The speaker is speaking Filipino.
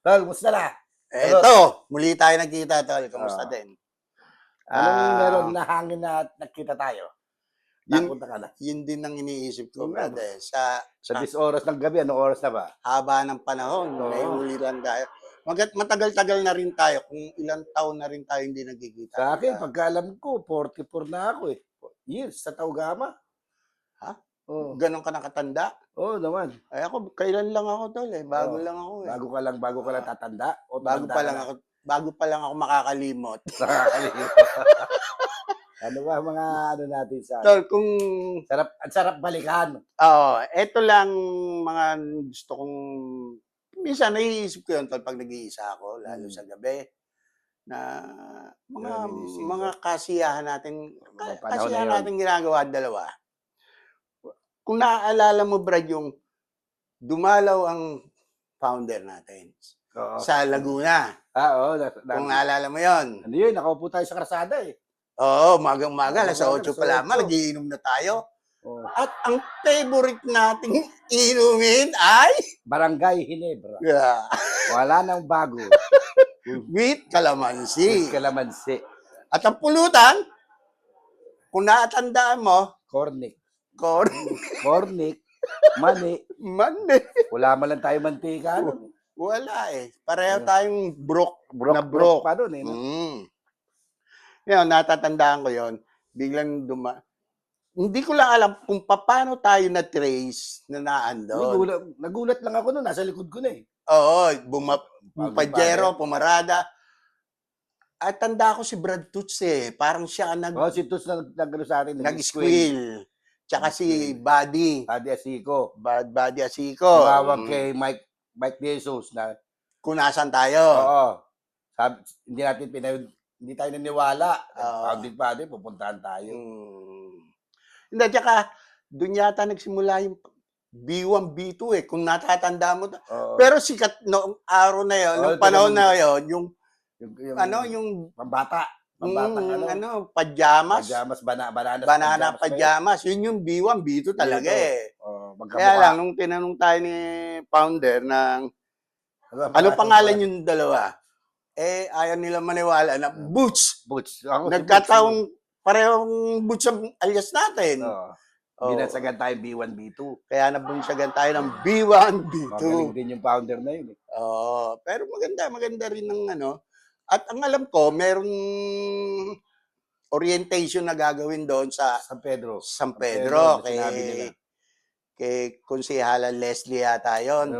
Tol, musta na? Sagot. Eto, muli tayo nagkita, tol. Kamusta Oo. din? Anong meron Ah, na hangin na nagkita tayo? yun, Napunta ka na. yun din ang iniisip ko, Yun nga, brother. sa Sa 10 oras ng gabi, anong oras na ba? haba ng panahon, may Oo. huli lang tayo. Matagal-tagal na rin tayo, kung ilang taon na rin tayo hindi nagkikita. Sa akin, Diba? pagkaalam ko, 44 na ako eh. Years sa Taugama. Ha? Oo. Ganon ka nakatanda? Oo naman. Ay ako, kailan lang ako, tol, eh. Bago Oo. lang ako, eh. Bago ka lang tatanda? O Bago tumanda pa ka lang na? ako, bago pa lang ako makakalimot. Nakakalimutan. Ano ba mga ano natin sa ano? Tol, kung Ang sarap balikan. eto lang mga gusto kong minsan naiisip ko 'yun tol 'pag nag-iisa ako lalo Hmm. sa gabi na mga Yan ang inisip mga ko. kasiyahan natin Mga panahon na kasiyahan yon. nating ginagawa dalawa. Kung naaalala mo Brad yung dumalaw ang founder natin Oo. sa Laguna, Oo. kung naalala mo 'yun? Ano yun, nakaupo tayo sa kalsada eh. Oo, umagang-umaga alas Umaga, 8 pa lamang 8. nagiinom na tayo Oh. at ang favorite nating inumin ay Barangay Ginebra. yeah, Wala nang bago. with calamansi. With kalamansi. At ang pulutan, kung natatandaan mo, Cornic. corn, Cornic. Mani. mande. Wala man lang tayo mantika nun. Wala eh. Pareho tayong broke Brok, na brok broke. pa nun eh. No? Ngayon, natatandaan ko yon. Biglang hindi ko lang alam kung paano tayo na-trace na naandon. Nagulat lang ako nun. Nasa likod ko na eh. Oo, Powder Pajero, pumarada. At tanda ko si Brad Toots eh. Parang siya ang Oh, si Tus na nagano sa atin. nag-squill. Tsaka si Nag-squill. Buddy. Adi Asico. Buddy Asico. Tumawag kay Mike De Jesus na Kung nasan tayo. oo. Sabi, hindi tayo naniwala. Oo. Founding father, pupuntahan tayo. Hindi, tsaka doon yata nagsimula yung B1, B2 eh, kung natatanda mo. Oo. Pero sikat noong araw na yon, noong panahon na yon, yung pambata. pajamas, Bananas banana pa yun. pajamas, yun yung B1, B2 talaga eh. Oh, Kaya lang, nung tinanong tayo ni founder ng, ano pangalan yung dalawa? Eh, ayaw nila maniwala na Boots. Boots. Nagkataong parehong Boots ang alias natin. Oo. Binansagan tayo B1, B2. Kaya nabunsagan tayo ng B1, B2. Magaling din yung founder na yun eh. Oo. Pero maganda rin ng ano. At ang alam ko, merong orientation na gagawin doon sa San Pedro. San Pedro na sinabi nila. kay Konsehala Leslie yata yun.